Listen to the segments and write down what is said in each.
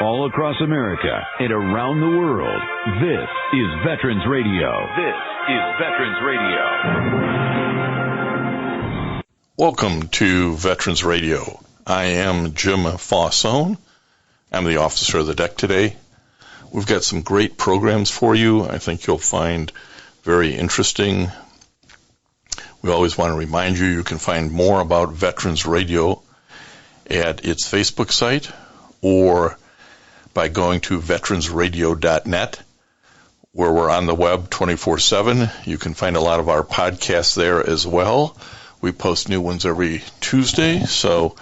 all across America and around the world. This is Veterans Radio. This is Veterans Radio. Welcome to Veterans Radio. I am Jim Faunce. I'm the officer of the deck today. We've got some great programs for you. I think you'll find very interesting. We always want to remind you, you can find more about Veterans Radio at its Facebook site or by going to veteransradio.net, where we're on the web 24/7. You can find a lot of our podcasts there as well. We post new ones every Tuesday, so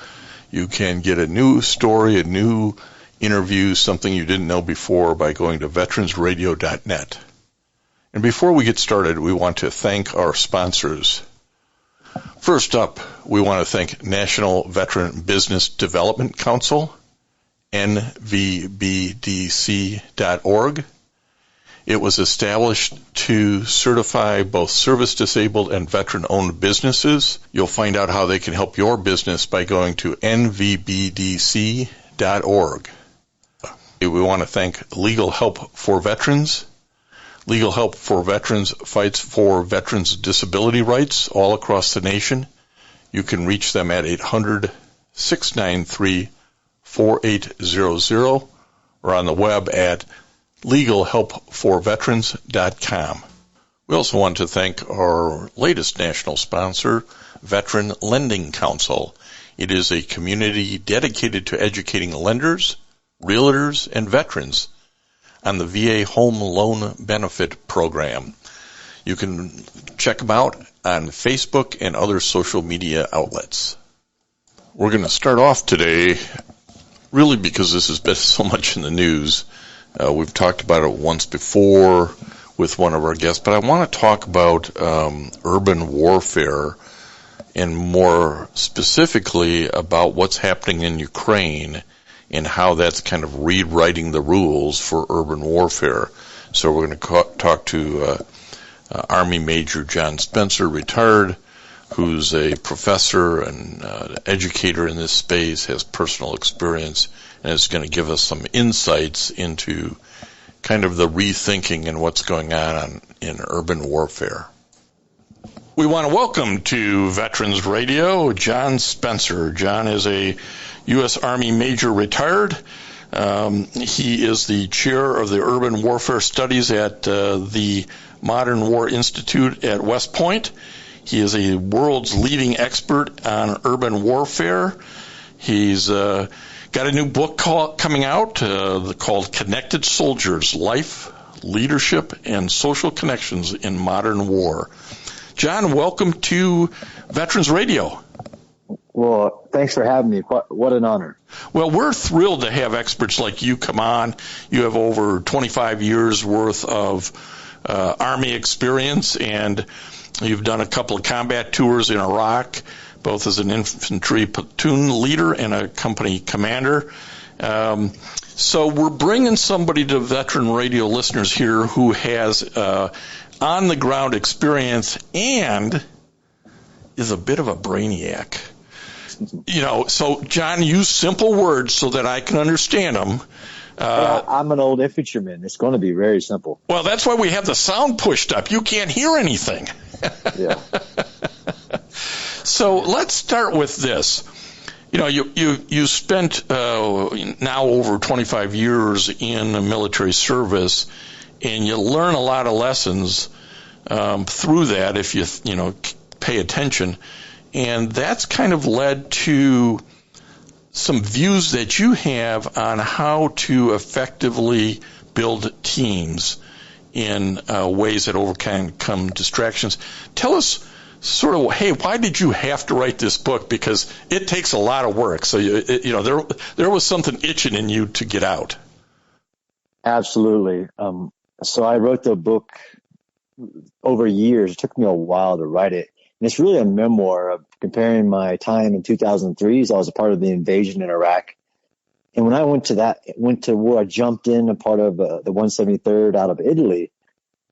you can get a new story, a new interview, something you didn't know before by going to veteransradio.net. And before we get started, we want to thank our sponsors. First up, we want to thank National Veteran Business Development Council, nvbdc.org. It was established to certify both service-disabled and veteran-owned businesses. You'll find out how they can help your business by going to nvbdc.org. We want to thank Legal Help for Veterans. Legal Help for Veterans fights for veterans' disability rights all across the nation. You can reach them at 800-693-4800 or on the web at legalhelpforveterans.com. We also want to thank our latest national sponsor, Veteran Lending Council. It is a community dedicated to educating lenders, realtors, and veterans on the VA Home Loan Benefit Program. You can check them out on Facebook and other social media outlets. We're going to start off today, really because this has been so much in the news. We've talked about it once before with one of our guests, but I want to talk about urban warfare and more specifically about what's happening in Ukraine and how that's kind of rewriting the rules for urban warfare. So we're going to talk to Army Major John Spencer, retired, who's a professor and educator in this space, has personal experience, and is going to give us some insights into kind of the rethinking and what's going on in urban warfare. We want to welcome to Veterans Radio John Spencer. John is a U.S. Army Major retired. He is the chair of the Urban Warfare Studies at the Modern War Institute at West Point. He is a world's leading expert on urban warfare. He's got a new book coming out called Connected Soldiers, Life, Leadership, and Social Connections in Modern War. John, welcome to Veterans Radio. Well, thanks for having me. What an honor. Well, we're thrilled to have experts like you come on. You have over 25 years worth of Army experience, and you've done a couple of combat tours in Iraq, both as an infantry platoon leader and a company commander. So we're bringing somebody to Veteran Radio listeners here who has on-the-ground experience and is a bit of a brainiac. You know, so John, use simple words so that I can understand them. I'm an old infantryman. It's going to be very simple. Well, that's why we have the sound pushed up. You can't hear anything. Yeah. So let's start with this. You know, you spent now over 25 years in military service, and you learn a lot of lessons through that if you pay attention. And that's kind of led to some views that you have on how to effectively build teams in ways that overcome distractions. Tell us sort of, hey, why did you have to write this book? Because it takes a lot of work. So, there was something itching in you to get out. Absolutely. So I wrote the book over years. It took me a while to write it. And it's really a memoir of comparing my time in 2003 as I was a part of the invasion in Iraq. And when I went to war, I jumped in a part of the 173rd out of Italy.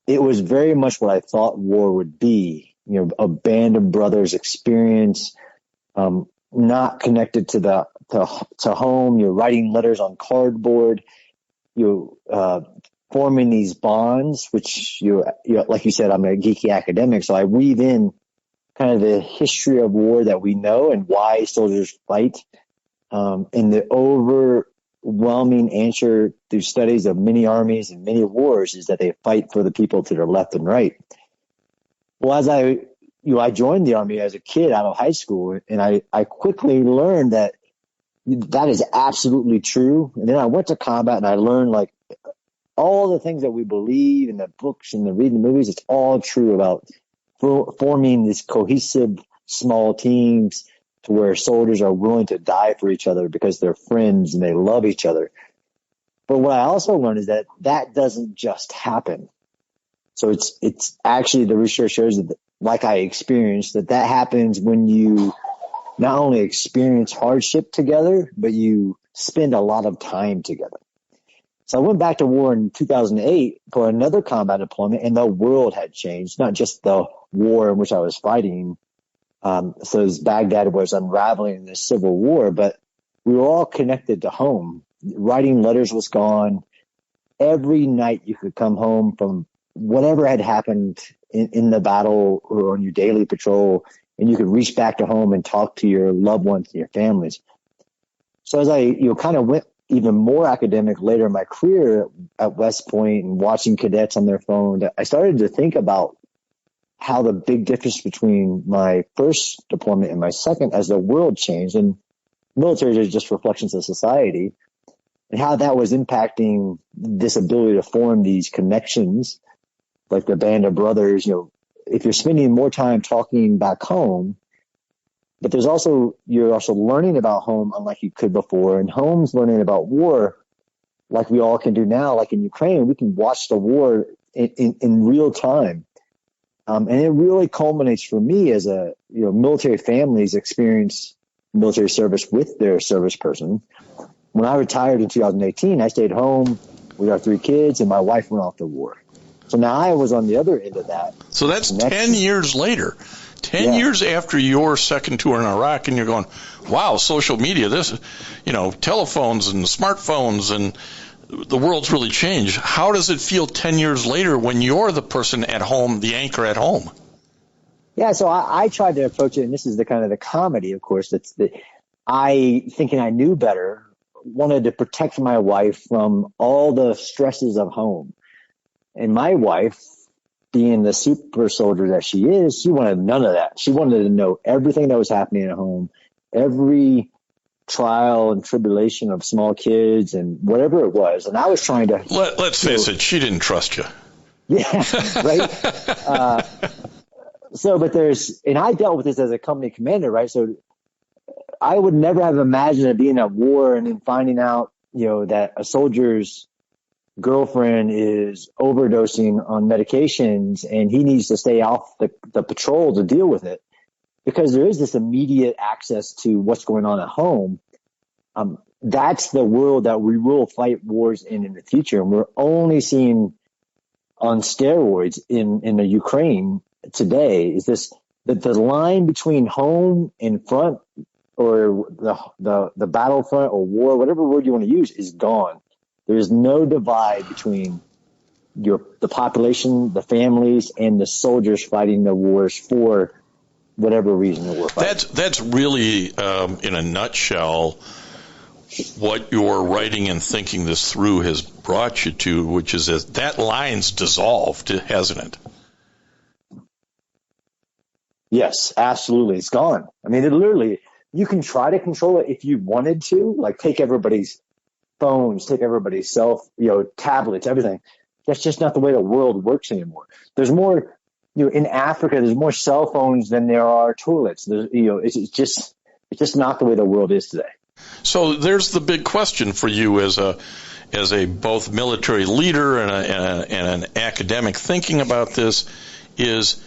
It was very much what I thought war would be, a band of brothers experience, not connected to the to home. You're writing letters on cardboard. You're forming these bonds, which you like you said, I'm a geeky academic, so I weave in kind of the history of war that we know and why soldiers fight. And the overwhelming answer through studies of many armies and many wars is that they fight for the people to their left and right. Well, as I joined the Army as a kid out of high school, and I quickly learned that is absolutely true. And then I went to combat and I learned like all the things that we believe in the books and the reading the movies. It's all true about forming these cohesive small teams to where soldiers are willing to die for each other because they're friends and they love each other. But what I also learned is that doesn't just happen. So it's actually, the research shows that, like I experienced, that happens when you not only experience hardship together, but you spend a lot of time together. So I went back to war in 2008 for another combat deployment, and the world had changed, not just the war in which I was fighting. So as Baghdad was unraveling in this civil war, but we were all connected to home. Writing letters was gone. Every night you could come home from whatever had happened in the battle or on your daily patrol, and you could reach back to home and talk to your loved ones and your families. So as I kind of went even more academic later in my career at West Point and watching cadets on their phone, I started to think about how the big difference between my first deployment and my second, as the world changed, and military is just reflections of society, and how that was impacting this ability to form these connections, like the band of brothers. If you're spending more time talking back home, but you're also learning about home unlike you could before, and home's learning about war like we all can do now. Like in Ukraine, we can watch the war in real time. And it really culminates for me as military families experience military service with their service person. When I retired in 2018, I stayed home with our 3 kids, and my wife went off to war. So now I was on the other end of that. So that's 10 years later. 10 years after your second tour in Iraq, and you're going, wow, social media, this, telephones and smartphones, and the world's really changed. How does it feel 10 years later when you're the person at home, the anchor at home? Yeah, so I tried to approach it, and this is the kind of the comedy, of course, I, thinking I knew better, wanted to protect my wife from all the stresses of home. And my wife, being the super soldier that she is, she wanted none of that. She wanted to know everything that was happening at home, every trial and tribulation of small kids and whatever it was. And I was trying to... Let's face it, she didn't trust you. Yeah, right? And I dealt with this as a company commander, right? So I would never have imagined being at war and then finding out, that a soldier's girlfriend is overdosing on medications and he needs to stay off the patrol to deal with it, because there is this immediate access to what's going on at home. That's the world that we will fight wars in the future. And we're only seeing on steroids in the Ukraine today is this, that the line between home and front, or the battlefront or war, whatever word you want to use, is gone. There's no divide between the population, the families, and the soldiers fighting the wars for whatever reason that we're fighting. That's really, in a nutshell, what your writing and thinking this through has brought you to, which is that line's dissolved, hasn't it? Yes, absolutely. It's gone. I mean, it literally, you can try to control it if you wanted to, like take everybody's phones, take everybody's tablets, everything. That's just not the way the world works anymore. There's more, in Africa, there's more cell phones than there are toilets. It's just not the way the world is today. So there's the big question for you as a both military leader and an academic thinking about this is,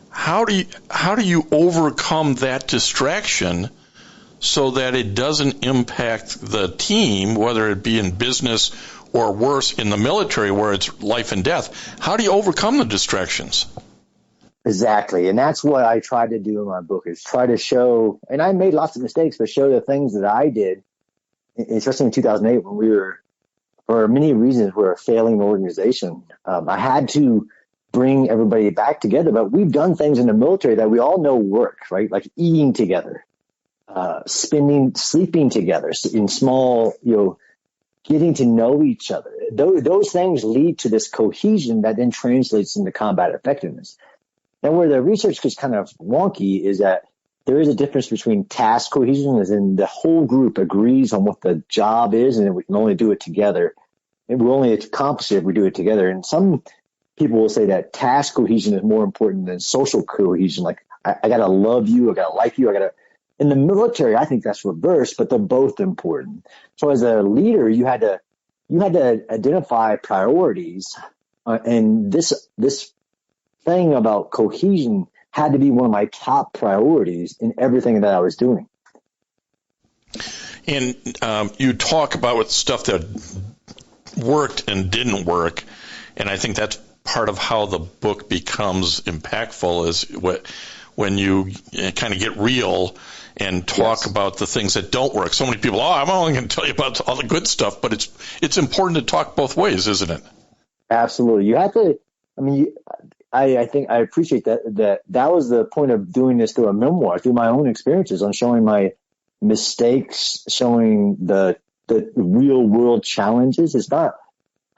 how do you overcome that distraction so that it doesn't impact the team, whether it be in business or worse in the military where it's life and death? How do you overcome the distractions? Exactly. And that's what I tried to do in my book, is try to show, and I made lots of mistakes, but show the things that I did, especially in 2008 when we were, for many reasons, we're a failing organization. I had to bring everybody back together, but we've done things in the military that we all know work, right? Like eating together, sleeping together in small, getting to know each other. Those things lead to this cohesion that then translates into combat effectiveness. Now, where the research gets kind of wonky is that there is a difference between task cohesion, as in the whole group agrees on what the job is, and we can only do it together. And we only accomplish it if we do it together. And some people will say that task cohesion is more important than social cohesion. Like, I got to love you, I got to like you, in the military, I think that's reversed, but they're both important. So as a leader, you had to identify priorities, and this thing about cohesion had to be one of my top priorities in everything that I was doing. And you talk about what stuff that worked and didn't work, and I think that's part of how the book becomes impactful, is when you kind of get real and talk about the things that don't work. So many people, I'm only going to tell you about all the good stuff, but it's important to talk both ways, isn't it? Absolutely. You have to, I think I appreciate that was the point of doing this through a memoir, through my own experiences, on showing my mistakes, showing the real world challenges. I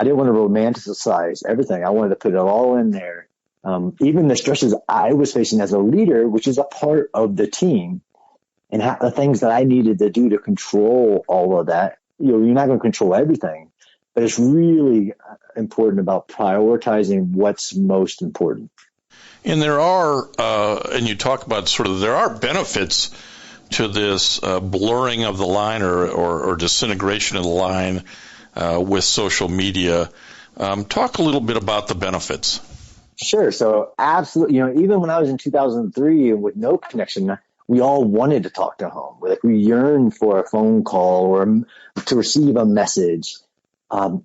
didn't want to romanticize everything. I wanted to put it all in there. Even the stresses I was facing as a leader, which is a part of the team, and the things that I needed to do to control all of that. You're not going to control everything, but it's really important about prioritizing what's most important. And there are, and you talk about there are benefits to this blurring of the line or disintegration of the line with social media. Talk a little bit about the benefits. Sure. So absolutely, even when I was in 2003 with no connection, we all wanted to talk to home. Like, we yearned for a phone call or to receive a message.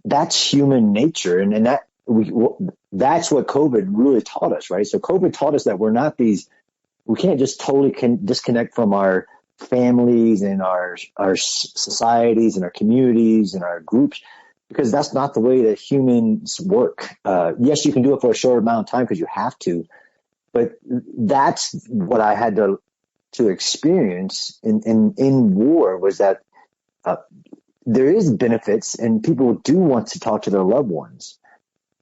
That's human nature. And that's what COVID really taught us, right? So COVID taught us that we can't just totally disconnect from our families and our societies and our communities and our groups, because that's not the way that humans work. Yes, you can do it for a short amount of time because you have to, but that's what I had to experience in war, was that there is benefits, and people do want to talk to their loved ones,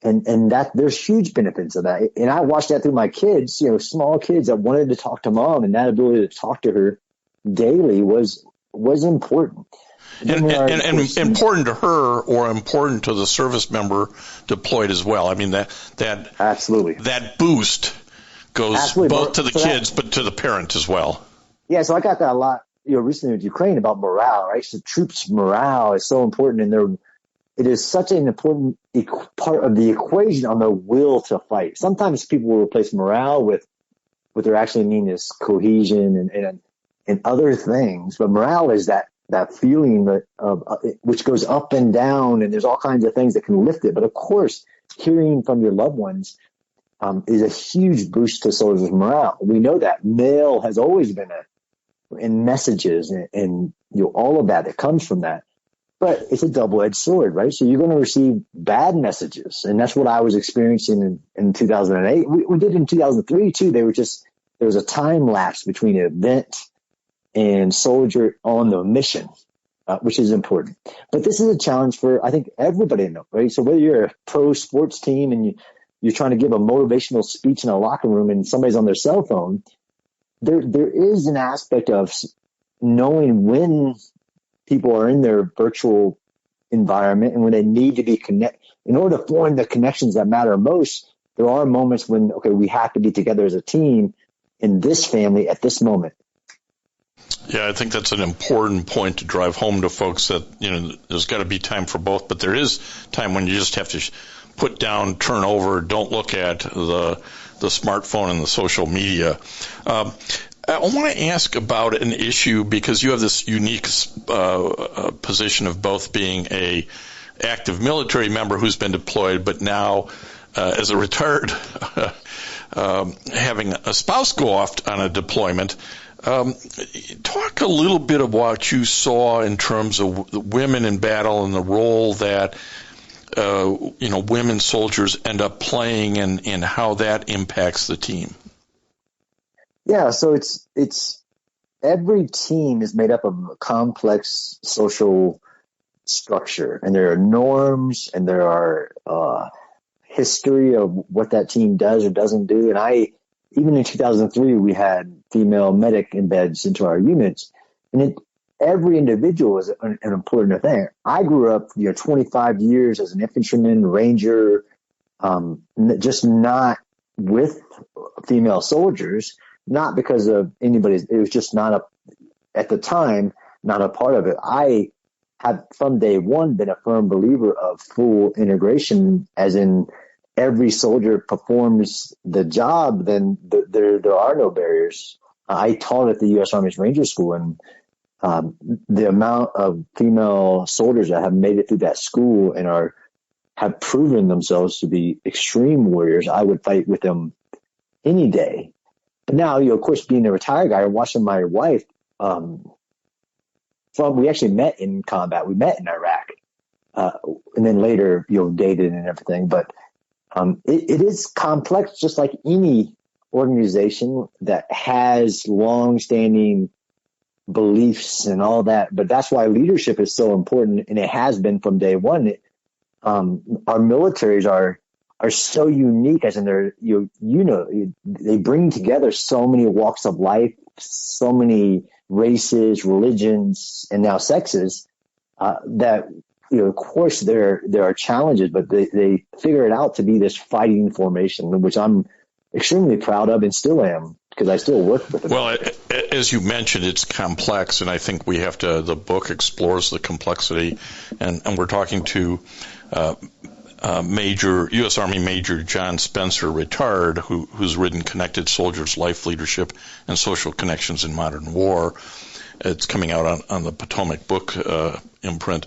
and that there's huge benefits of that. And I watched that through my kids, small kids that wanted to talk to mom, and that ability to talk to her daily was important. And important to her, or important to the service member deployed as well. I mean, that absolutely, that boost goes both to the kids, but to the parent as well. Yeah, so I got that a lot, recently with Ukraine, about morale, right? So troops' morale is so important, and it is such an important part of the equation on the will to fight. Sometimes people will replace morale with what they're actually mean is cohesion and other things, but morale is that feeling which goes up and down, and there's all kinds of things that can lift it. But of course, hearing from your loved ones is a huge boost to soldiers' morale. We know that mail has always been in messages and all of that comes from that. But it's a double-edged sword, right? So you're going to receive bad messages, and that's what I was experiencing in 2008. We did in 2003 too. There was a time lapse between an event and soldier on the mission, which is important. But this is a challenge for, I think, everybody in it, right? So whether you're a pro sports team and you're trying to give a motivational speech in a locker room and somebody's on their cell phone, there is an aspect of knowing when people are in their virtual environment and when they need to be connected. In order to form the connections that matter most, there are moments when, we have to be together as a team in this family at this moment. Yeah, I think that's an important point to drive home to folks, that, there's got to be time for both, but there is time when you just have to put down, turn over, don't look at the smartphone and the social media. I want to ask about an issue, because you have this unique position of both being a active military member who's been deployed, but now as a retired having a spouse go off on a deployment. Talk a little bit of what you saw in terms of the women in battle and the role that women soldiers end up playing and how that impacts the team. Yeah, so it's every team is made up of a complex social structure, and there are norms, and there are history of what that team does or doesn't do. And even in 2003, we had female medic embeds into our units, and every individual is an important thing. I grew up, 25 years as an infantryman, ranger, just not with female soldiers, not because of anybody's, it was just at the time, not a part of it. I have from day one been a firm believer of full integration, as in every soldier performs the job, then there are no barriers. I taught at the U.S. Army's Ranger School, and the amount of female soldiers that have made it through that school and have proven themselves to be extreme warriors, I would fight with them any day. But now, of course, being a retired guy, I'm watching my wife. We actually met in combat. We met in Iraq, and then later, dated and everything. But it is complex, just like any organization that has long-standing beliefs and all that. But that's why leadership is so important, and it has been from day one. Our militaries are so unique, as in they bring together so many walks of life, so many races, religions, and now sexes, that of course there are challenges, but they figure it out to be this fighting formation, which I'm extremely proud of and still am, because I still work with them. Well, as you mentioned, it's complex, and I think the book explores the complexity, and we're talking to U.S. Army Major John Spencer, retired, who's written Connected Soldiers, Life, Leadership, and Social Connections in Modern War. It's coming out on the Potomac book imprint.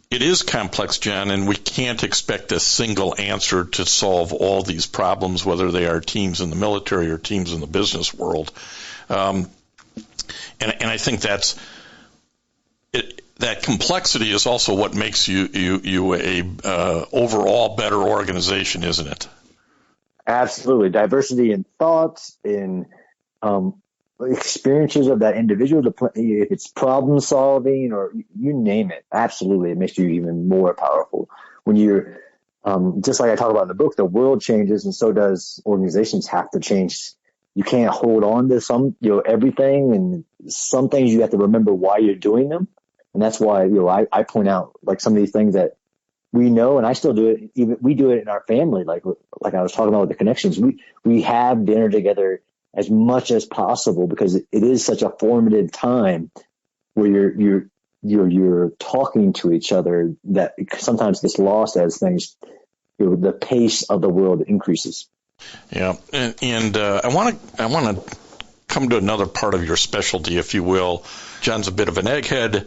It is complex, John, and we can't expect a single answer to solve all these problems, whether they are teams in the military or teams in the business world. And I think that's it. That complexity is also what makes you a overall better organization, isn't it? Absolutely. Diversity in thoughts, in experiences of that individual, if it's problem solving or you name it, absolutely, it makes you even more powerful. When you're, just like I talk about in the book, the world changes, and so does organizations have to change. You can't hold on to everything, and some things you have to remember why you're doing them. And that's why, I point out like some of these things that we know, and I still do it. Even we do it in our family. Like I was talking about with the connections, we have dinner together as much as possible, because it is such a formative time where you're talking to each other, that sometimes gets lost as things, the pace of the world increases. Yeah. And I want to come to another part of your specialty, if you will. John's a bit of an egghead.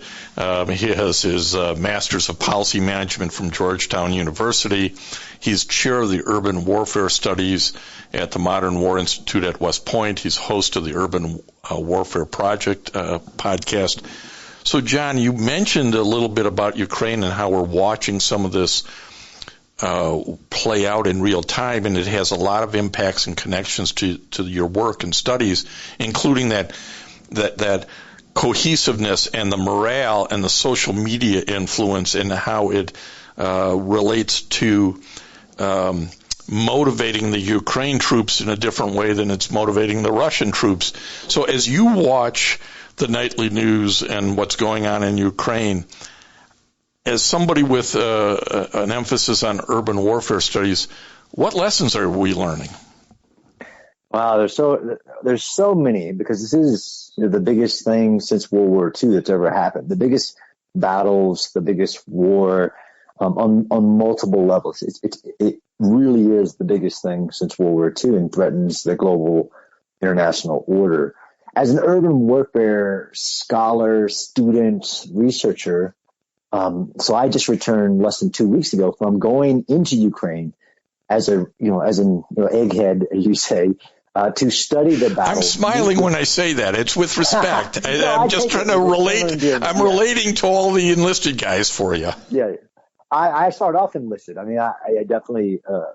He has his Master's of Policy Management from Georgetown University. He's chair of the Urban Warfare Studies at the Modern War Institute at West Point. He's host of the Urban Warfare Project podcast. So, John, you mentioned a little bit about Ukraine and how we're watching some of this play out in real time, and it has a lot of impacts and connections to your work and studies, including that cohesiveness and the morale and the social media influence, and how it relates to motivating the Ukraine troops in a different way than it's motivating the Russian troops. So as you watch the nightly news and what's going on in Ukraine, as somebody with an emphasis on urban warfare studies, what lessons are we learning? Wow, there's so many, because this is the biggest thing since World War II that's ever happened. The biggest battles, the biggest war on multiple levels. It really is the biggest thing since World War II, and threatens the global international order. As an urban warfare scholar, student, researcher, so I just returned less than 2 weeks ago from going into Ukraine as a, egghead, as you say, to study the battle. I'm smiling when I say that. It's with respect. I'm just trying to relate. I'm relating to all the enlisted guys for you. Yeah. I started off enlisted. I mean, I definitely, I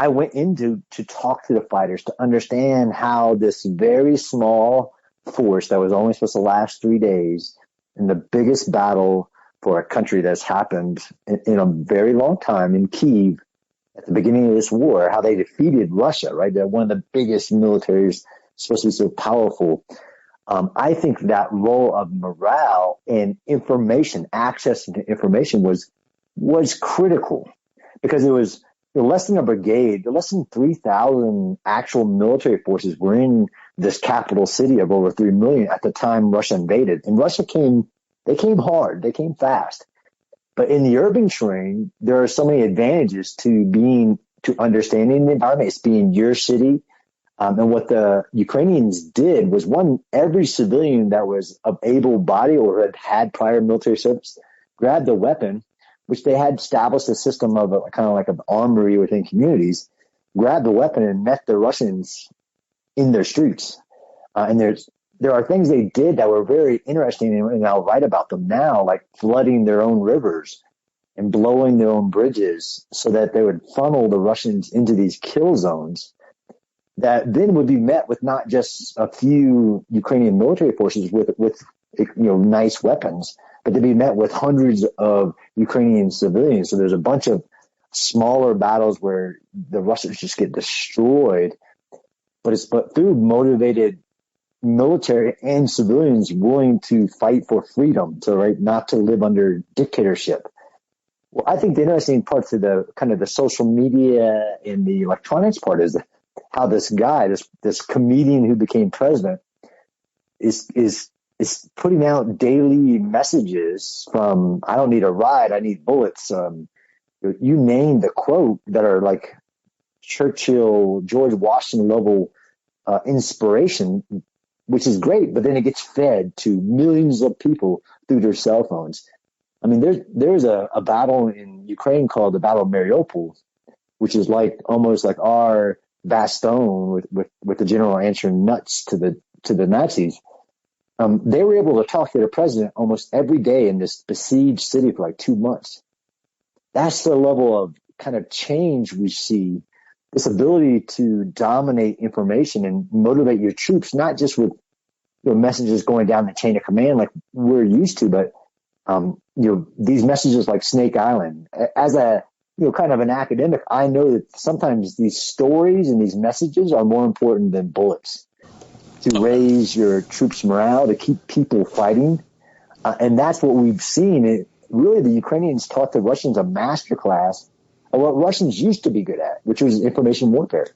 went to talk to the fighters to understand how this very small force that was only supposed to last 3 days in the biggest battle for a country that's happened in a very long time in Kyiv at the beginning of this war, how they defeated Russia, right? They're one of the biggest militaries, supposed to be so powerful. I think that role of morale and information, access to information was critical, because it was less than a brigade, less than 3,000 actual military forces were in this capital city of over 3 million at the time Russia invaded. And Russia came hard, they came fast. But in the urban terrain, there are so many advantages to understanding the environment. It's being your city. And what the Ukrainians did was, every civilian that was of able body or had prior military service grabbed a weapon, which they had established a system of kind of like an armory within communities, grabbed the weapon and met the Russians in their streets. And there are things they did that were very interesting, and I'll write about them now, like flooding their own rivers and blowing their own bridges so that they would funnel the Russians into these kill zones that then would be met with not just a few Ukrainian military forces with nice weapons, but they'd be met with hundreds of Ukrainian civilians. So there's a bunch of smaller battles where the Russians just get destroyed, but through motivated military and civilians willing to fight for freedom, not to live under dictatorship. Well, I think the interesting parts of the kind of the social media and the electronics part is how this guy, this comedian who became president, is putting out daily messages from, I don't need a ride, I need bullets. You name the quote that are like Churchill, George Washington level inspiration, which is great, but then it gets fed to millions of people through their cell phones. I mean, there's a battle in Ukraine called the Battle of Mariupol, which is almost like our Bastogne with the general answering nuts to the Nazis. They were able to talk to the president almost every day in this besieged city for 2 months. That's the level of kind of change we see, this ability to dominate information and motivate your troops, not just with messages going down the chain of command like we're used to, but these messages like Snake Island. As a kind of an academic, I know that sometimes these stories and these messages are more important than bullets to raise your troops' morale, to keep people fighting. And that's what we've seen. Really, the Ukrainians taught the Russians a masterclass of what Russians used to be good at, which was information warfare.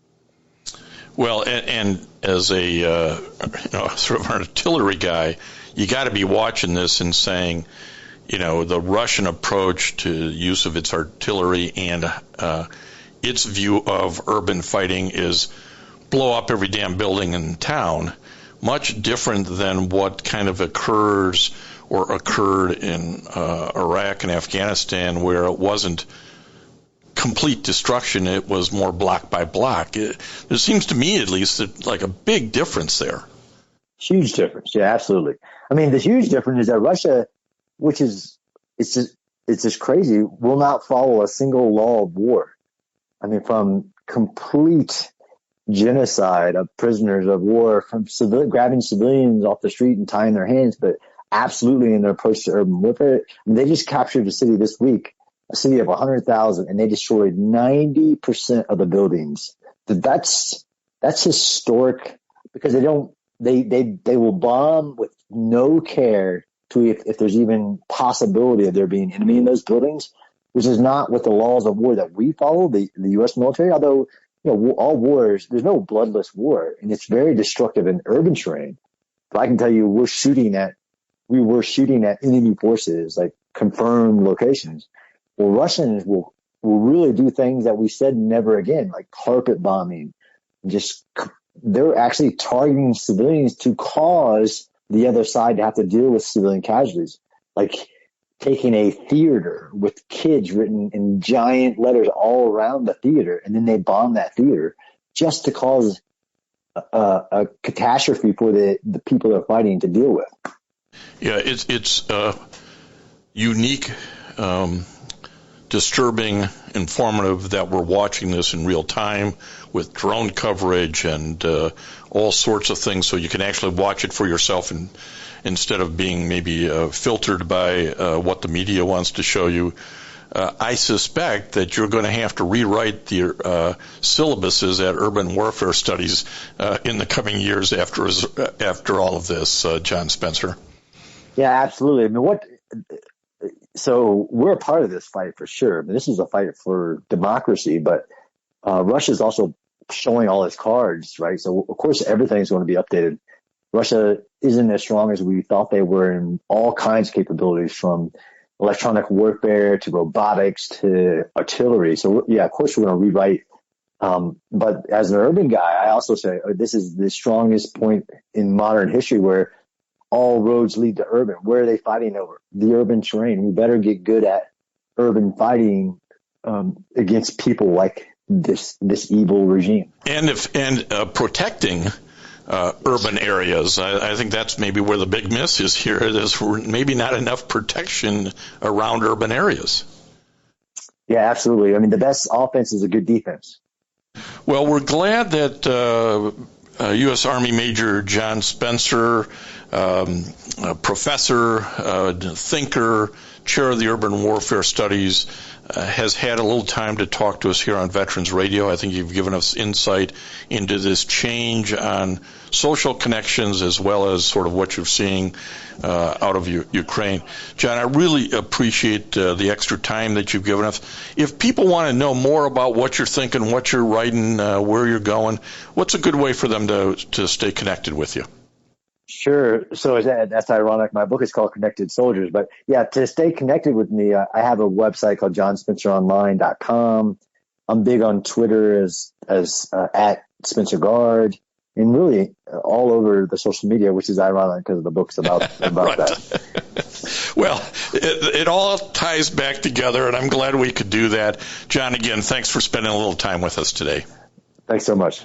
Well, and as a sort of an artillery guy, you got to be watching this and saying, the Russian approach to use of its artillery and its view of urban fighting is blow up every damn building in town, much different than what kind of occurred in Iraq and Afghanistan, where it wasn't complete destruction, it was more block by block. There seems to me, at least, like a big difference there. Huge difference, yeah, absolutely. I mean, the huge difference is that Russia, which is it's just crazy, will not follow a single law of war. I mean, from complete genocide of prisoners of war, from grabbing civilians off the street and tying their hands, but absolutely in their approach to urban warfare. And they just captured a city this week, a city of 100,000, and they destroyed 90% of the buildings. That's historic, because they will bomb with no care to if there's even possibility of there being enemy in those buildings, which is not with the laws of war that we follow, the U.S. military. Although, all wars, there's no bloodless war, and it's very destructive in urban terrain. But I can tell you, we were shooting at enemy forces, like confirmed locations. Well, Russians will really do things that we said never again, like carpet bombing. They're actually targeting civilians to cause the other side to have to deal with civilian casualties. Like, taking a theater with kids written in giant letters all around the theater, and then they bomb that theater just to cause a catastrophe for the people they're fighting to deal with. Yeah, it's unique, disturbing, informative that we're watching this in real time with drone coverage and all sorts of things, so you can actually watch it for yourself and instead of being maybe filtered by what the media wants to show you. I suspect that you're going to have to rewrite the syllabuses at urban warfare studies in the coming years after all of this, John Spencer. Yeah, absolutely. I mean, so we're a part of this fight for sure. I mean, this is a fight for democracy, but Russia's also showing all its cards, right? So, of course, everything's going to be updated. Russia isn't as strong as we thought they were in all kinds of capabilities, from electronic warfare to robotics to artillery. So, yeah, of course, we're going to rewrite. But as an urban guy, I also say this is the strongest point in modern history where all roads lead to urban. Where are they fighting over? The urban terrain. We better get good at urban fighting against people like this evil regime. And protecting urban areas. I think that's maybe where the big miss is here. There's maybe not enough protection around urban areas. Yeah, absolutely. I mean, the best offense is a good defense. Well, we're glad that U.S. Army Major John Spencer, professor, thinker, chair of the Urban Warfare Studies, has had a little time to talk to us here on Veterans Radio. I think you've given us insight into this change on social connections as well as sort of what you're seeing out of Ukraine. John, I really appreciate the extra time that you've given us. If people want to know more about what you're thinking, what you're writing, where you're going, what's a good way for them to stay connected with you? Sure. So that's ironic. My book is called Connected Soldiers. But yeah, to stay connected with me, I have a website called johnspenceronline.com. I'm big on Twitter as at Spencer Guard, and really all over the social media, which is ironic because the book's about right. that. Well, it all ties back together, and I'm glad we could do that. John, again, thanks for spending a little time with us today. Thanks so much.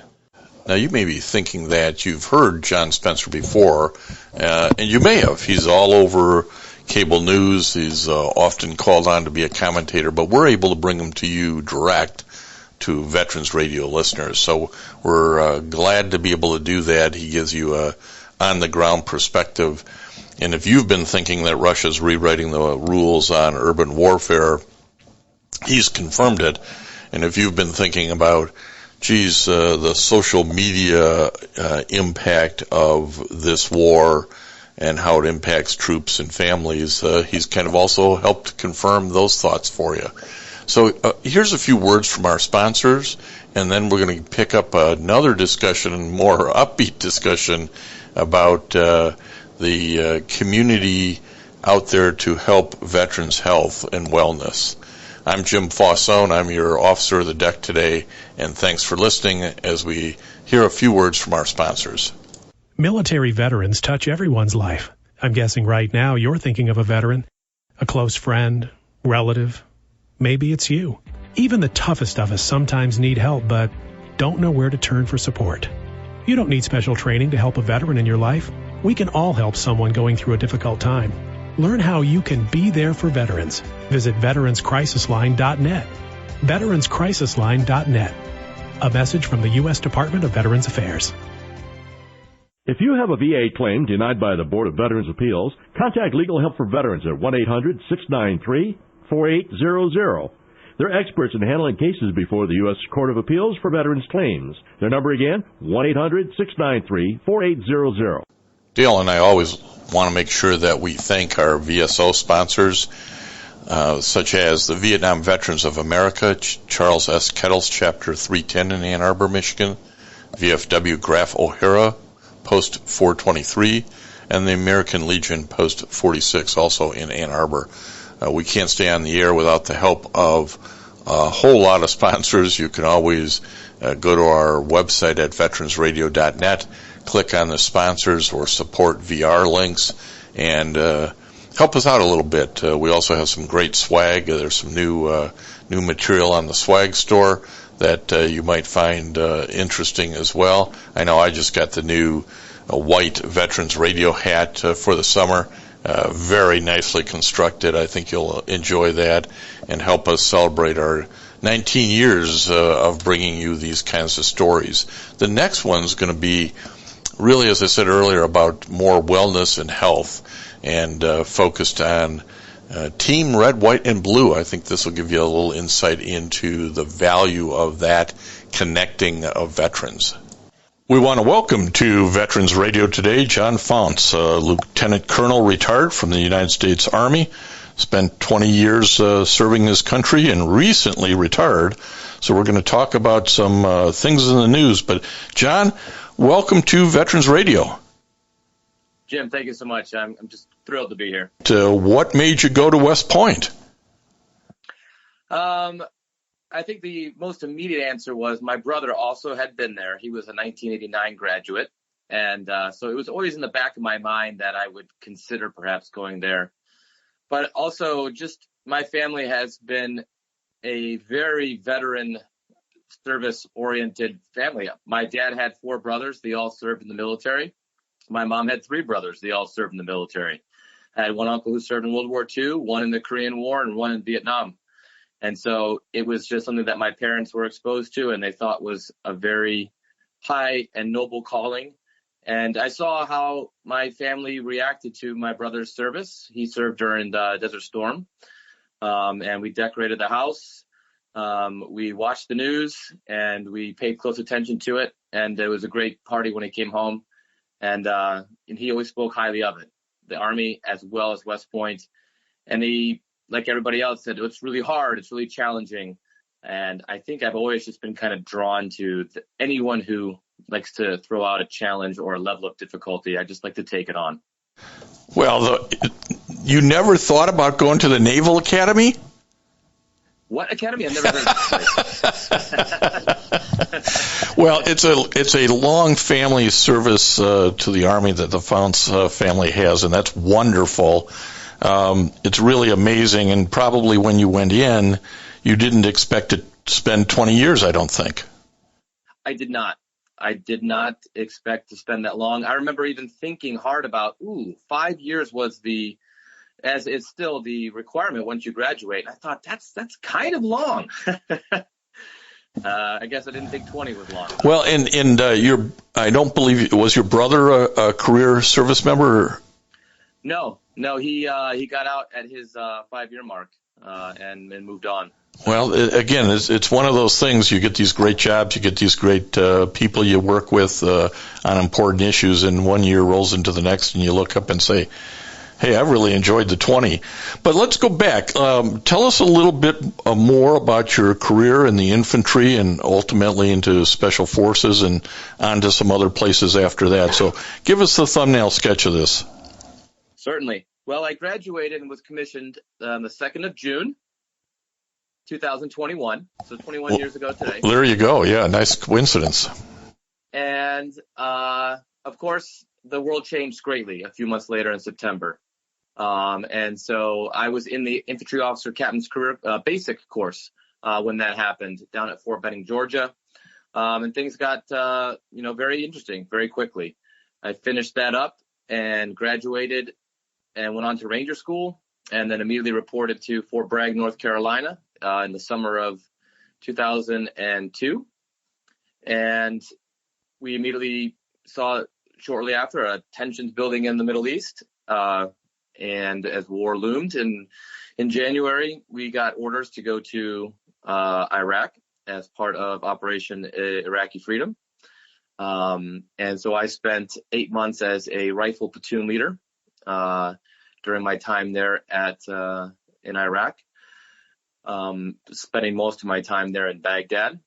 Now, you may be thinking that you've heard John Spencer before, and you may have. He's all over cable news. He's often called on to be a commentator, but we're able to bring him to you direct to Veterans Radio listeners. So we're glad to be able to do that. He gives you a on-the-ground perspective. And if you've been thinking that Russia's rewriting the rules on urban warfare, he's confirmed it. And if you've been thinking about the social media impact of this war and how it impacts troops and families, he's kind of also helped confirm those thoughts for you. So here's a few words from our sponsors, and then we're going to pick up another discussion, more upbeat discussion about the community out there to help veterans' health and wellness. I'm Jim Faunce. I'm your officer of the deck today, and thanks for listening as we hear a few words from our sponsors. Military veterans touch everyone's life. I'm guessing right now you're thinking of a veteran, a close friend, relative. Maybe it's you. Even the toughest of us sometimes need help, but don't know where to turn for support. You don't need special training to help a veteran in your life. We can all help someone going through a difficult time. Learn how you can be there for veterans. Visit veteranscrisisline.net. Veteranscrisisline.net. A message from the U.S. Department of Veterans Affairs. If you have a VA claim denied by the Board of Veterans Appeals, contact Legal Help for Veterans at 1-800-693-4800. They're experts in handling cases before the U.S. Court of Appeals for Veterans Claims. Their number again, 1-800-693-4800. Dale and I always want to make sure that we thank our VSO sponsors, such as the Vietnam Veterans of America, Charles S. Kettles, Chapter 310 in Ann Arbor, Michigan, VFW Graf O'Hara, Post 423, and the American Legion, Post 46, also in Ann Arbor. We can't stay on the air without the help of a whole lot of sponsors. You can always go to our website at veteransradio.net, click on the sponsors or support VR links, and help us out a little bit. We also have some great swag. There's some new material on the swag store that you might find interesting as well. I know I just got the new white Veterans Radio hat for the summer. Very nicely constructed. I think you'll enjoy that and help us celebrate our 19 years of bringing you these kinds of stories. The next one's going to be really, as I said earlier, about more wellness and health, and focused on Team Red, White, and Blue. I think this will give you a little insight into the value of that connecting of veterans. We want to welcome to Veterans Radio today John Faunce, Lieutenant Colonel retired from the United States Army, spent 20 years serving his country and recently retired. So we're going to talk about some things in the news. But John, welcome to Veterans Radio. Jim, thank you so much. I'm just thrilled to be here. What made you go to West Point? I think the most immediate answer was my brother also had been there. He was a 1989 graduate. And so it was always in the back of my mind that I would consider perhaps going there. But also just my family has been a very veteran service-oriented family. My dad had 4 brothers. They all served in the military. My mom had 3 brothers. They all served in the military. I had one uncle who served in World War II, one in the Korean War, and one in Vietnam. And so it was just something that my parents were exposed to, and they thought was a very high and noble calling. And I saw how my family reacted to my brother's service. He served during the Desert Storm, and we decorated the house. We watched the news, and we paid close attention to it. And it was a great party when he came home. And he always spoke highly of it, the Army as well as West Point. And he, like everybody else, said it's really hard, it's really challenging. And I think I've always just been kind of drawn to anyone who likes to throw out a challenge or a level of difficulty. I just like to take it on. Well, you never thought about going to the Naval Academy? What academy? I've never heard of this. Well, it's a long family service to the Army that the Faunce family has, and that's wonderful. It's really amazing, and probably when you went in, you didn't expect to spend 20 years, I don't think. I did not. I did not expect to spend that long. I remember even thinking hard about, 5 years was as it's still the requirement once you graduate. And I thought that's kind of long. I guess I didn't think 20 was long. Well, and I don't believe, was your brother a career service member? No, he got out at his 5-year mark and moved on. Well, again, it's one of those things. You get these great jobs, you get these great people you work with on important issues, and 1 year rolls into the next, and you look up and say, hey, I really enjoyed the 20. But let's go back. Tell us a little bit more about your career in the infantry and ultimately into Special Forces and on to some other places after that. So give us the thumbnail sketch of this. Certainly. Well, I graduated and was commissioned on the 2nd of June, 2021, so 21 years ago today. There you go. Yeah, nice coincidence. And, of course, the world changed greatly a few months later in September. And so I was in the Infantry Officer Captain's Career Basic course when that happened down at Fort Benning, Georgia. And things got, very interesting very quickly. I finished that up and graduated and went on to Ranger School, and then immediately reported to Fort Bragg, North Carolina, in the summer of 2002. And we immediately saw shortly after tensions building in the Middle East. And as war loomed in January, we got orders to go to Iraq as part of Operation Iraqi Freedom. And so I spent 8 months as a rifle platoon leader during my time there in Iraq, spending most of my time there in Baghdad,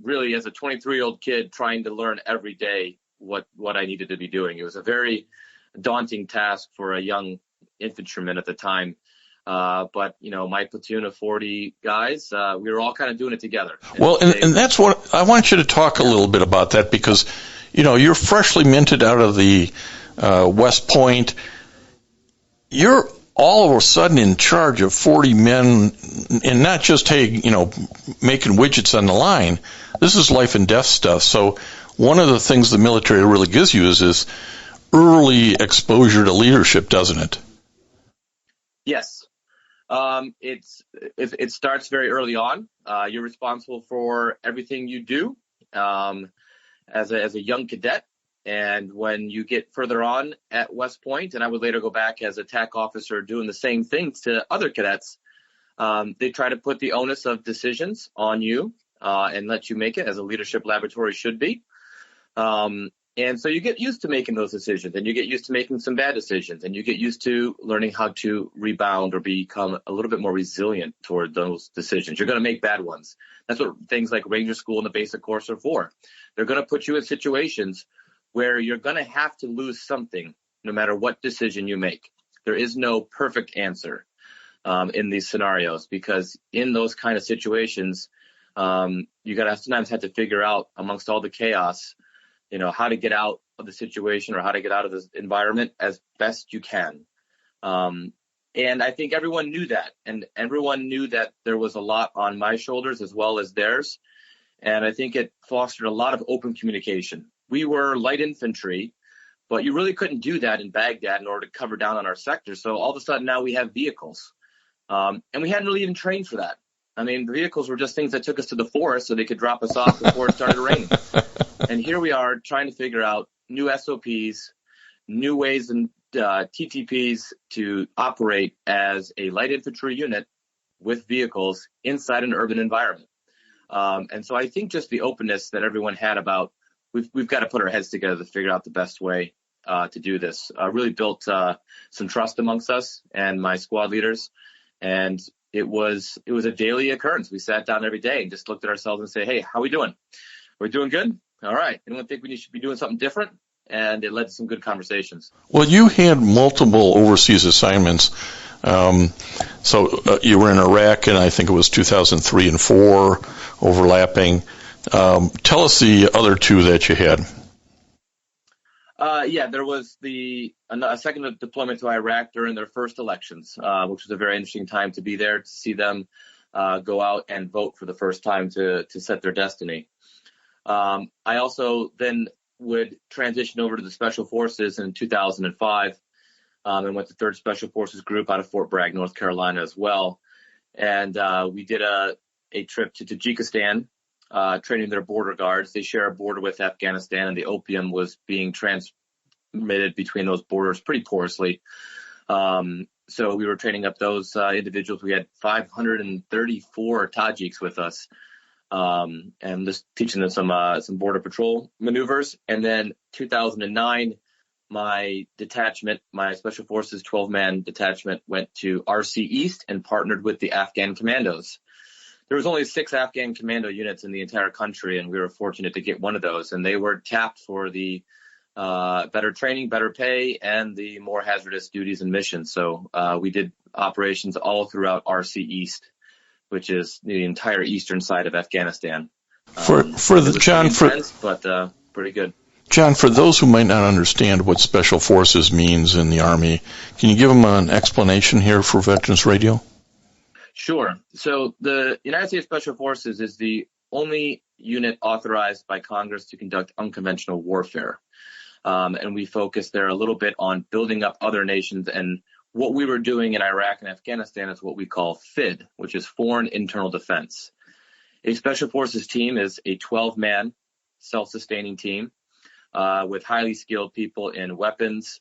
really as a 23-year-old kid trying to learn every day what I needed to be doing. It was a very daunting task for a young infantryman at the time. But, my platoon of 40 guys, we were all kind of doing it together. Well, and that's what I want you to talk a little bit about that, because, you're freshly minted out of the West Point. You're all of a sudden in charge of 40 men, and not just, hey, making widgets on the line. This is life and death stuff. So one of the things the military really gives you is this early exposure to leadership, doesn't it? Yes. It starts very early on. You're responsible for everything you do as a young cadet. And when you get further on at West Point, and I would later go back as a TAC officer doing the same thing to other cadets, they try to put the onus of decisions on you and let you make it, as a leadership laboratory should be. And so you get used to making those decisions, and you get used to making some bad decisions, and you get used to learning how to rebound or become a little bit more resilient toward those decisions. You're going to make bad ones. That's what things like Ranger School and the basic course are for. They're going to put you in situations where you're going to have to lose something no matter what decision you make. There is no perfect answer in these scenarios, because in those kind of situations, you got to sometimes have to figure out amongst all the chaos, how to get out of the situation or how to get out of this environment as best you can. And I think everyone knew that, and everyone knew that there was a lot on my shoulders as well as theirs. And I think it fostered a lot of open communication. We were light infantry, but you really couldn't do that in Baghdad in order to cover down on our sector. So all of a sudden now we have vehicles. And we hadn't really even trained for that. I mean, the vehicles were just things that took us to the forest so they could drop us off before it started raining. And here we are trying to figure out new SOPs, new ways and TTPs to operate as a light infantry unit with vehicles inside an urban environment. And so I think just the openness that everyone had about we've got to put our heads together to figure out the best way to do this really built some trust amongst us and my squad leaders. And it was a daily occurrence. We sat down every day and just looked at ourselves and say, hey, how are we doing? We're doing good? All right. Anyone think we should be doing something different? And it led to some good conversations. Well, you had multiple overseas assignments. So you were in Iraq, and I think it was 2003 and 4 overlapping. Tell us the other two that you had. There was a second deployment to Iraq during their first elections, which was a very interesting time to be there, to see them go out and vote for the first time to set their destiny. I also then would transition over to the Special Forces in 2005 and went to 3rd Special Forces Group out of Fort Bragg, North Carolina as well. And we did a trip to Tajikistan, training their border guards. They share a border with Afghanistan, and the opium was being transmitted between those borders pretty porously. So we were training up those individuals. We had 534 Tajiks with us, and just teaching them some border patrol maneuvers. And then 2009, my detachment, my Special Forces 12-man detachment, went to RC East and partnered with the Afghan Commandos. There was only 6 Afghan commando units in the entire country, and we were fortunate to get one of those. And they were tapped for the better training, better pay, and the more hazardous duties and missions. So we did operations all throughout RC East, which is the entire eastern side of Afghanistan. Pretty good. John, for those who might not understand what Special Forces means in the Army, can you give them an explanation here for Veterans Radio? Sure. So the United States Special Forces is the only unit authorized by Congress to conduct unconventional warfare. And we focus there a little bit on building up other nations. And what we were doing in Iraq and Afghanistan is what we call FID, which is Foreign Internal Defense. A Special Forces team is a 12-man self-sustaining team with highly skilled people in weapons,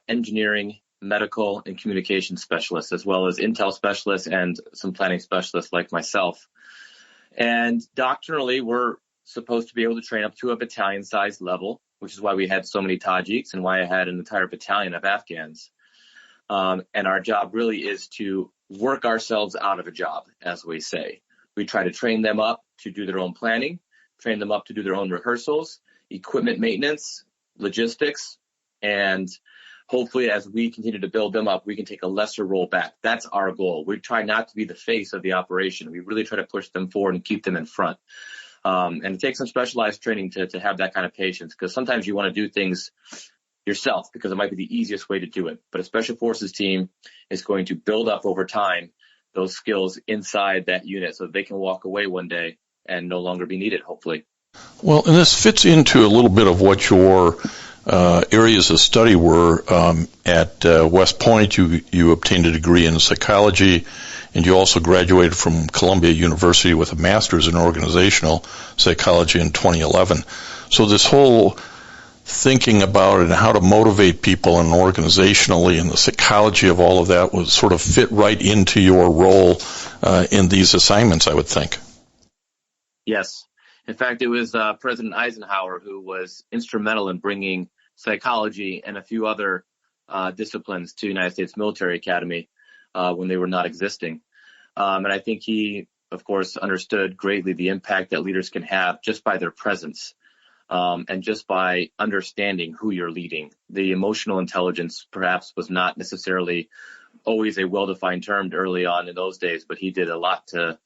engineering, medical, and communication specialists, as well as intel specialists and some planning specialists like myself. And doctrinally, we're supposed to be able to train up to a battalion-sized level, which is why we had so many Tajiks and why I had an entire battalion of Afghans. And our job really is to work ourselves out of a job, as we say. We try to train them up to do their own planning, train them up to do their own rehearsals, equipment maintenance, logistics, and hopefully as we continue to build them up, we can take a lesser role back. That's our goal. We try not to be the face of the operation. We really try to push them forward and keep them in front. And it takes some specialized training to have that kind of patience, because sometimes you want to do things yourself, because it might be the easiest way to do it. But a special forces team is going to build up over time those skills inside that unit so that they can walk away one day and no longer be needed, hopefully. Well, and this fits into a little bit of what your areas of study were. At West Point, you obtained a degree in psychology, and you also graduated from Columbia University with a master's in organizational psychology in 2011. So this whole thinking about it and how to motivate people and organizationally and the psychology of all of that was sort of fit right into your role in these assignments, I would think. Yes. In fact, it was President Eisenhower who was instrumental in bringing psychology and a few other disciplines to United States Military Academy when they were not existing. And I think he, of course, understood greatly the impact that leaders can have just by their presence and just by understanding who you're leading. The emotional intelligence perhaps was not necessarily always a well-defined term early on in those days, but he did a lot to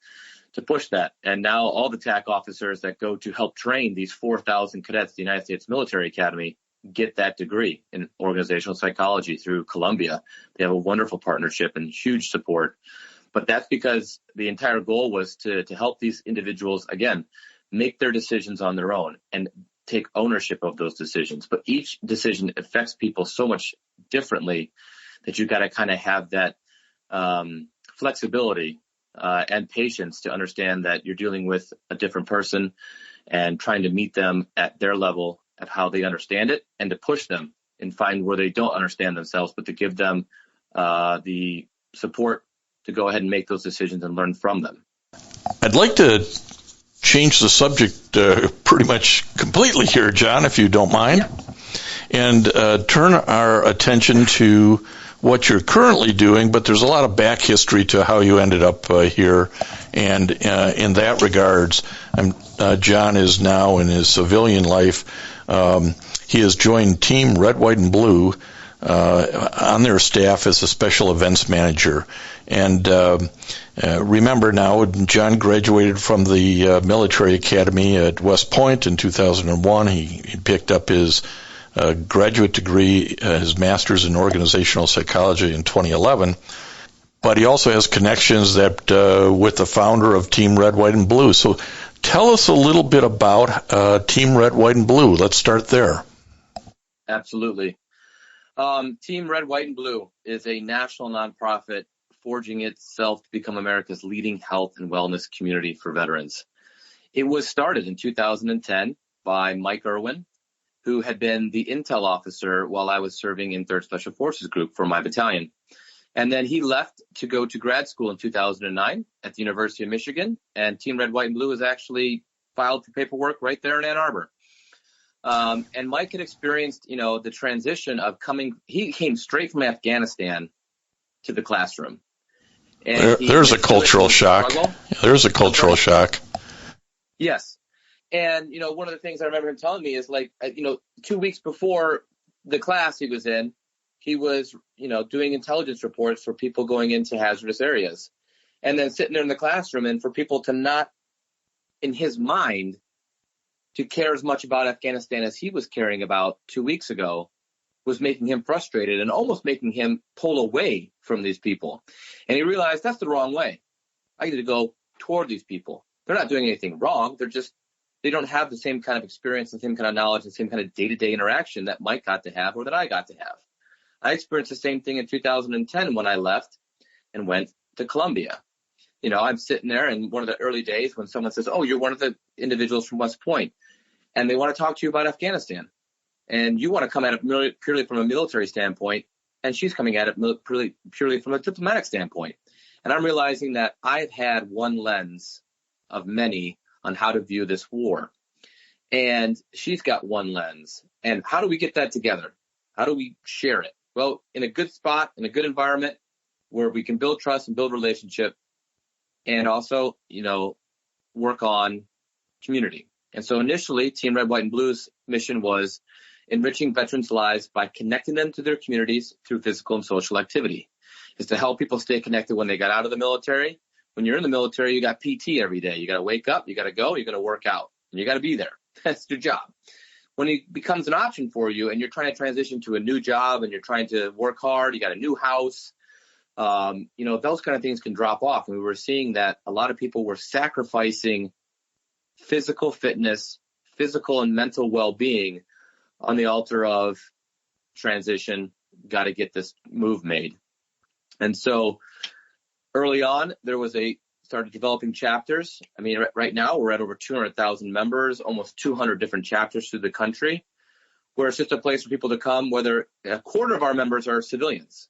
push that. And now all the TAC officers that go to help train these 4,000 cadets at the United States Military Academy get that degree in organizational psychology through Columbia. They have a wonderful partnership and huge support. But that's because the entire goal was to help these individuals, again, make their decisions on their own and take ownership of those decisions. But each decision affects people so much differently that you've got to kind of have that flexibility and patience to understand that you're dealing with a different person and trying to meet them at their level of how they understand it, and to push them and find where they don't understand themselves, but to give them the support to go ahead and make those decisions and learn from them. I'd like to change the subject pretty much completely here, John, if you don't mind, and turn our attention to what you're currently doing, but there's a lot of back history to how you ended up here. And in that regards, John is now in his civilian life. He has joined Team Red, White, and Blue on their staff as a special events manager. And remember now, John graduated from the military academy at West Point in 2001. He picked up his graduate degree, his master's in organizational psychology in 2011. But he also has connections that with the founder of Team Red, White, and Blue. So tell us a little bit about Team Red, White, and Blue. Let's start there. Absolutely. Team Red, White, and Blue is a national nonprofit forging itself to become America's leading health and wellness community for veterans. It was started in 2010 by Mike Irwin, who had been the intel officer while I was serving in 3rd Special Forces Group for my battalion. And then he left to go to grad school in 2009 at the University of Michigan, and Team Red, White, and Blue has actually filed for paperwork right there in Ann Arbor. And Mike had experienced, the transition of he came straight from Afghanistan to the classroom. And there's a cultural shock. There's a cultural shock. Yes. And, one of the things I remember him telling me is 2 weeks before the class he was in, he was, doing intelligence reports for people going into hazardous areas. And then sitting there in the classroom, and for people to not, in his mind, to care as much about Afghanistan as he was caring about 2 weeks ago was making him frustrated and almost making him pull away from these people. And he realized that's the wrong way. I need to go toward these people. They're not doing anything wrong. They don't have the same kind of experience, the same kind of knowledge, the same kind of day-to-day interaction that Mike got to have or that I got to have. I experienced the same thing in 2010 when I left and went to Columbia. I'm sitting there in one of the early days when someone says, "Oh, you're one of the individuals from West Point," and they want to talk to you about Afghanistan. And you want to come at it purely from a military standpoint, and she's coming at it purely from a diplomatic standpoint. And I'm realizing that I've had one lens of many on how to view this war. And she's got one lens. And how do we get that together? How do we share it? Well, in a good spot, in a good environment where we can build trust and build relationship, and also, work on community. And so initially, Team Red, White, and Blue's mission was enriching veterans' lives by connecting them to their communities through physical and social activity. Is to help people stay connected when they got out of the military. When you're in the military, you got PT every day. You got to wake up, you got to go, you're going to work out, and you got to be there. That's your job. when it becomes an option for you and you're trying to transition to a new job and you're trying to work hard, you got a new house, those kind of things can drop off. And we were seeing that a lot of people were sacrificing physical fitness, physical and mental well-being on the altar of transition, got to get this move made. And so early on, started developing chapters. I mean, right now we're at over 200,000 members, almost 200 different chapters through the country, where it's just a place for people to come, whether a quarter of our members are civilians.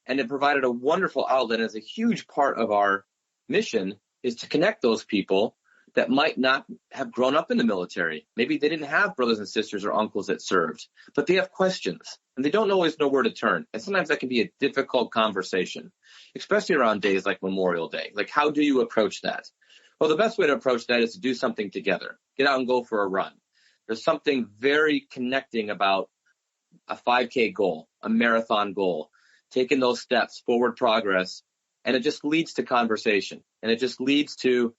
And it provided a wonderful outlet as a huge part of our mission is to connect those people that might not have grown up in the military. Maybe they didn't have brothers and sisters or uncles that served, but they have questions and they don't always know where to turn. And sometimes that can be a difficult conversation, especially around days like Memorial Day. Like, how do you approach that? Well, the best way to approach that is to do something together. Get out and go for a run. There's something very connecting about a 5K goal, a marathon goal, taking those steps, forward progress, and it just leads to conversation. And it just leads to,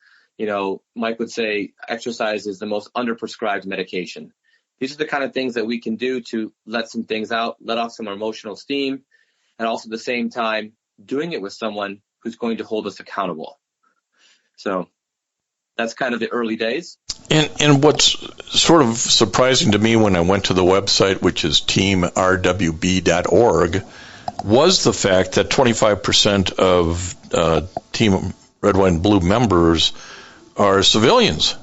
Mike would say exercise is the most underprescribed medication. These are the kind of things that we can do to let some things out, let off some emotional steam, and also at the same time doing it with someone who's going to hold us accountable. So that's kind of the early days. And what's sort of surprising to me when I went to the website, which is teamrwb.org, was the fact that 25% of Team Red, White, and Blue members are civilians.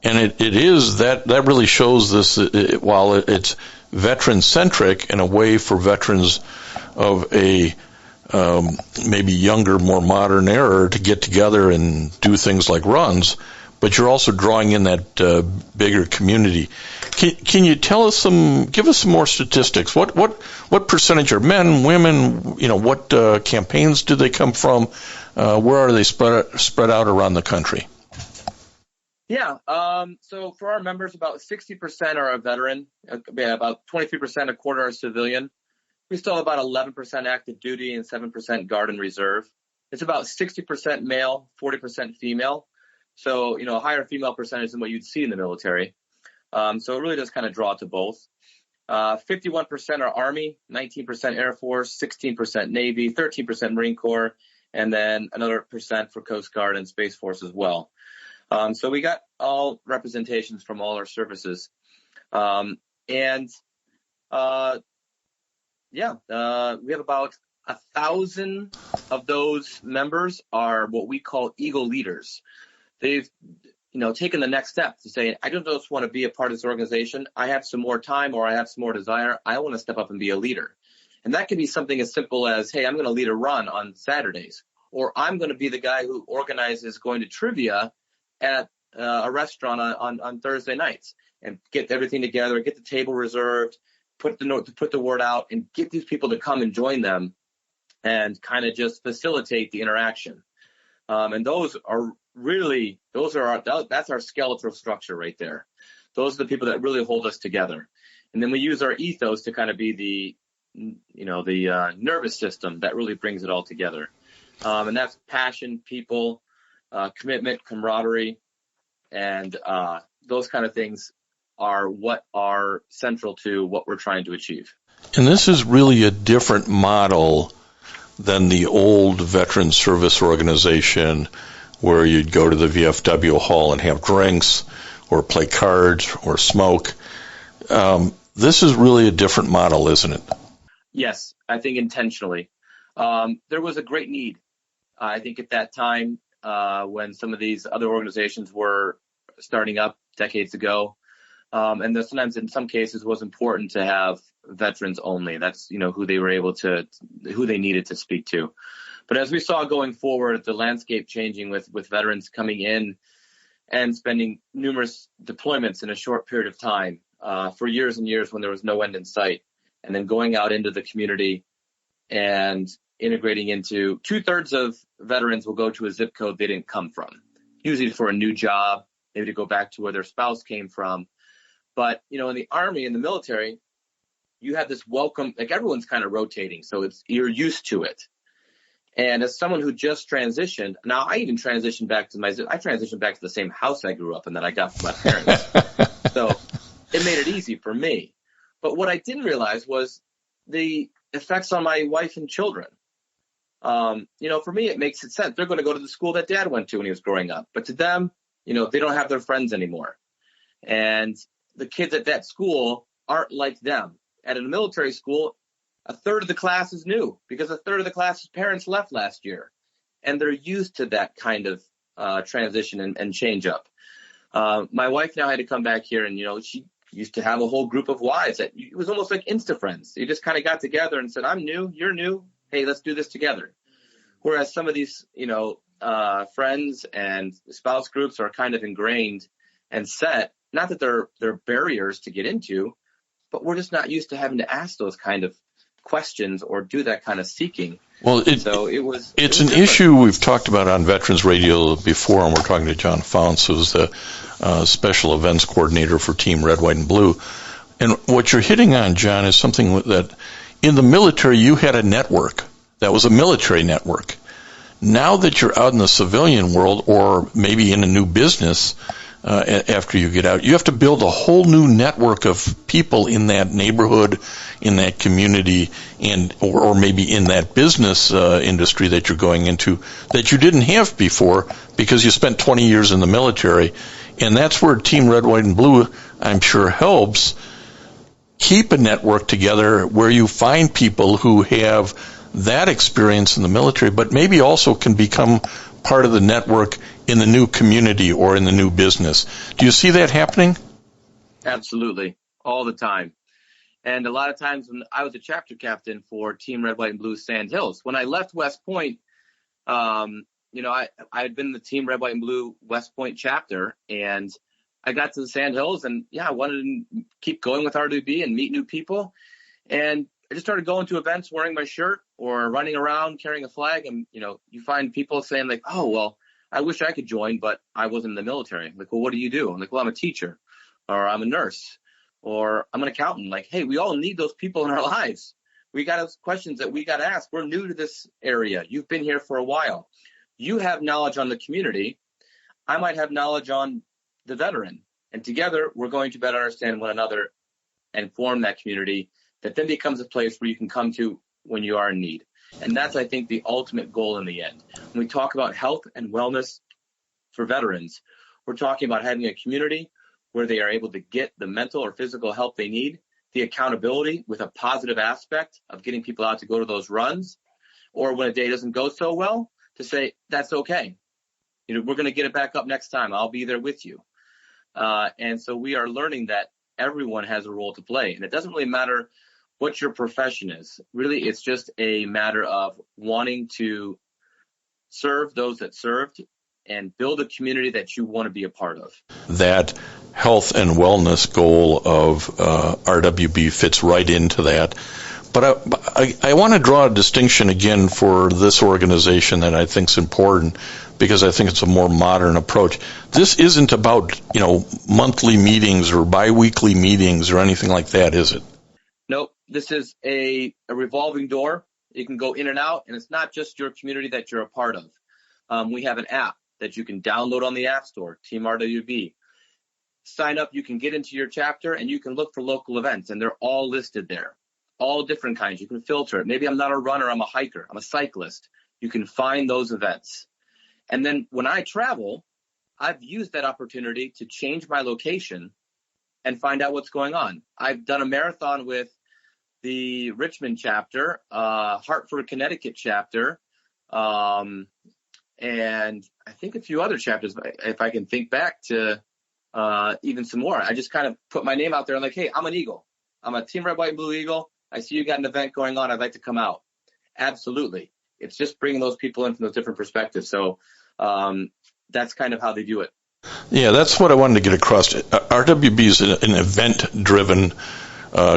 And it is that really shows this, while it's veteran-centric in a way for veterans of a maybe younger, more modern era to get together and do things like runs, but you're also drawing in that bigger community. Can you give us some more statistics? What percentage are men, women? What campaigns do they come from? Where are they spread out around the country? Yeah. So for our members, about 60% are a veteran. About 23%, a quarter are civilian. We still have about 11% active duty and 7% guard and reserve. It's about 60% male, 40% female. So, a higher female percentage than what you'd see in the military. So it really does kind of draw to both. 51% are Army, 19% Air Force, 16% Navy, 13% Marine Corps, and then another percent for Coast Guard and Space Force as well. So we got all representations from all our services. We have about 1,000 of those members are what we call Eagle leaders. They've, taken the next step to say, I don't just want to be a part of this organization. I have some more time or I have some more desire. I want to step up and be a leader. And that can be something as simple as, hey, I'm going to lead a run on Saturdays, or I'm going to be the guy who organizes going to trivia at a restaurant on Thursday nights and get everything together, get the table reserved, put the word out and get these people to come and join them and kind of just facilitate the interaction. And that's our skeletal structure right there. Those are the people that really hold us together. And then we use our ethos to kind of be the nervous system that really brings it all together. And that's passion, people, commitment, camaraderie, and those kind of things are what are central to what we're trying to achieve. And this is really a different model than the old veteran service organization where you'd go to the VFW hall and have drinks or play cards or smoke. This is really a different model, isn't it? Yes, I think intentionally. There was a great need, I think, at that time when some of these other organizations were starting up decades ago. And sometimes in some cases it was important to have veterans only. That's, who they needed to speak to. But as we saw going forward, the landscape changing with veterans coming in and spending numerous deployments in a short period of time for years and years when there was no end in sight, and then going out into the community and integrating into 2/3 of veterans will go to a zip code they didn't come from, usually for a new job, maybe to go back to where their spouse came from. But, in the Army and the military, you have this welcome, like everyone's kind of rotating. So you're used to it. And as someone who just transitioned, now I even transitioned back to the same house I grew up in that I got from my parents. So it made it easy for me. But what I didn't realize was the effects on my wife and children. For me, it makes sense. They're going to go to the school that Dad went to when he was growing up. But to them, they don't have their friends anymore. And the kids at that school aren't like them. At a military school, a third of the class is new because a third of the class's parents left last year. And they're used to that kind of transition and change up. My wife now had to come back here, and, she used to have a whole group of wives that it was almost like Insta friends. You just kind of got together and said, I'm new, you're new. Hey, let's do this together. Whereas some of these, friends and spouse groups are kind of ingrained and set. Not that they're barriers to get into, but we're just not used to having to ask those kind of questions or do that kind of seeking. Well, it's an issue we've talked about on Veterans Radio before, and we're talking to John Faunce, who's the special events coordinator for Team Red, White, and Blue. And what you're hitting on, John, is something that in the military you had a network. That was a military network. Now that you're out in the civilian world, or maybe in a new business, after you get out, you have to build a whole new network of people in that neighborhood, in that community, or maybe in that business industry that you're going into that you didn't have before because you spent 20 years in the military. And that's where Team Red, White, and Blue, I'm sure, helps keep a network together where you find people who have that experience in the military, but maybe also can become part of the network in the new community or in the new business. Do you see that happening? Absolutely. All the time. And a lot of times when I was a chapter captain for Team Red, White, and Blue Sand Hills, when I left West Point, I had been in the Team Red, White, and Blue West Point chapter, and I got to the Sand Hills, and I wanted to keep going with RWB and meet new people. And I just started going to events wearing my shirt or running around carrying a flag. And, you find people saying like, oh, well, I wish I could join, but I wasn't in the military. I'm like, well, what do you do? I'm like, well, I'm a teacher, or I'm a nurse, or I'm an accountant. Like, hey, we all need those people in our lives. We got questions that we got to ask. We're new to this area. You've been here for a while. You have knowledge on the community. I might have knowledge on the veteran. And together, we're going to better understand one another and form that community that then becomes a place where you can come to when you are in need. And that's, I think, the ultimate goal in the end. When we talk about health and wellness for veterans, we're talking about having a community where they are able to get the mental or physical help they need, the accountability with a positive aspect of getting people out to go to those runs, or when a day doesn't go so well, to say, that's okay. We're going to get it back up next time. I'll be there with you. And so we are learning that everyone has a role to play. And it doesn't really matter what your profession is. Really, it's just a matter of wanting to serve those that served and build a community that you want to be a part of. That health and wellness goal of RWB fits right into that. But I want to draw a distinction again for this organization that I think is important, because I think it's a more modern approach. This isn't about, monthly meetings or biweekly meetings or anything like that, is it? Nope. This is a revolving door. You can go in and out, and it's not just your community that you're a part of. We have an app that you can download on the App Store, Team RWB. Sign up, you can get into your chapter, and you can look for local events, and they're all listed there. All different kinds. You can filter it. Maybe I'm not a runner, I'm a hiker, I'm a cyclist. You can find those events. And then when I travel, I've used that opportunity to change my location and find out what's going on. I've done a marathon with the Richmond chapter, Hartford, Connecticut chapter, and I think a few other chapters, if I can think back to even some more. I just kind of put my name out there and like, hey, I'm an Eagle. I'm a Team Red, White, and Blue Eagle. I see you got an event going on. I'd like to come out. Absolutely. It's just bringing those people in from those different perspectives. So that's kind of how they do it. Yeah, that's what I wanted to get across. RWB is an event-driven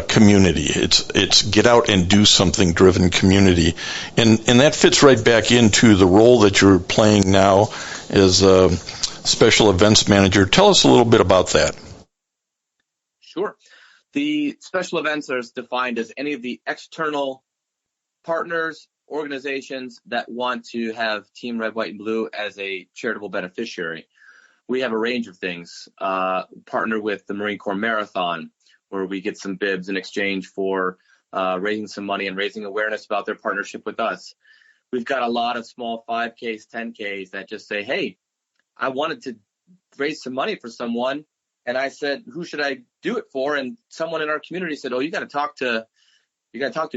community. It's get out and do something driven community. And that fits right back into the role that you're playing now as a special events manager. Tell us a little bit about that. Sure. The special events are defined as any of the external partners, organizations that want to have Team Red, White, and Blue as a charitable beneficiary. we have a range of things. Partner with the Marine Corps Marathon, where we get some bibs in exchange for raising some money and raising awareness about their partnership with us. We've got a lot of small 5Ks, 10Ks that just say, hey, I wanted to raise some money for someone. And I said, who should I do it for? And someone in our community said, oh, you got to talk to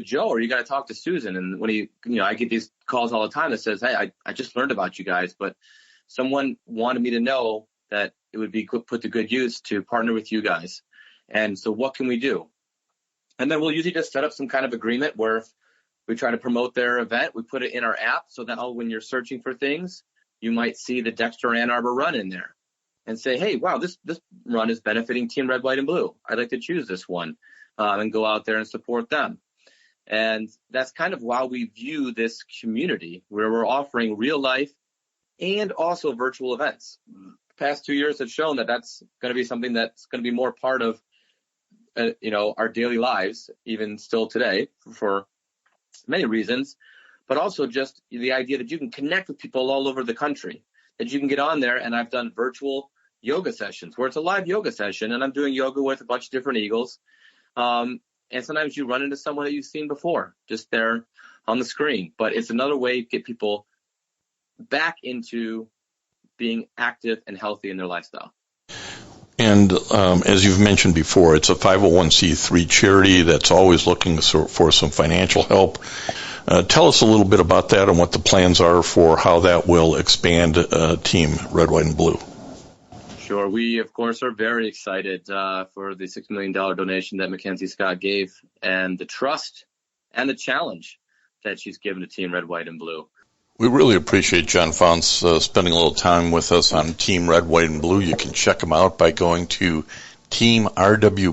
Joe, or you got to talk to Susan. And when I get these calls all the time that says, hey, I just learned about you guys, but someone wanted me to know that it would be put to good use to partner with you guys. And so what can we do? And then we'll usually just set up some kind of agreement where we try to promote their event. We put it in our app so that when you're searching for things, you might see the Dexter Ann Arbor run in there and say, hey, wow, this run is benefiting Team Red, White, and Blue. I'd like to choose this one and go out there and support them. And that's kind of why we view this community, where we're offering real life and also virtual events. The past 2 years have shown that that's going to be something that's going to be more part of our daily lives, even still today, for many reasons, but also just the idea that you can connect with people all over the country, that you can get on there. And I've done virtual yoga sessions where it's a live yoga session, and I'm doing yoga with a bunch of different eagles. And sometimes you run into someone that you've seen before, just there on the screen. But it's another way to get people back into being active and healthy in their lifestyle. And as you've mentioned before, it's a 501c3 charity that's always looking for some financial help. Tell us a little bit about that and what the plans are for how that will expand Team Red, White, and Blue. Sure. We, of course, are very excited for the $6 million donation that Mackenzie Scott gave, and the trust and the challenge that she's given to Team Red, White, and Blue. We really appreciate John Faunce spending a little time with us on Team Red, White, and Blue. You can check them out by going to teamrwb.org.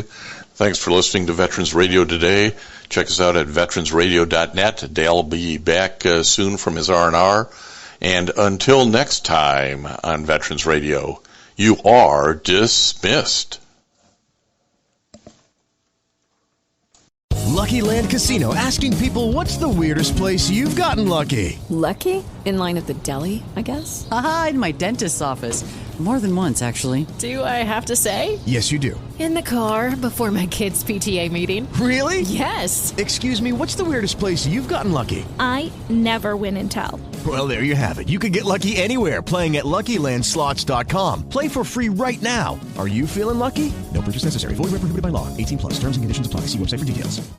Thanks for listening to Veterans Radio today. Check us out at veteransradio.net. Dale will be back soon from his R&R. And until next time on Veterans Radio, you are dismissed. Lucky Land Casino, asking people, what's the weirdest place you've gotten lucky? Lucky? In line at the deli, I guess? Aha, in my dentist's office. More than once, actually. Do I have to say? Yes, you do. In the car before my kids' PTA meeting. Really? Yes. Excuse me, what's the weirdest place you've gotten lucky? I never win and tell. Well, there you have it. You can get lucky anywhere, playing at LuckyLandSlots.com. Play for free right now. Are you feeling lucky? No purchase necessary. Void where prohibited by law. 18+. Terms and conditions apply. See website for details.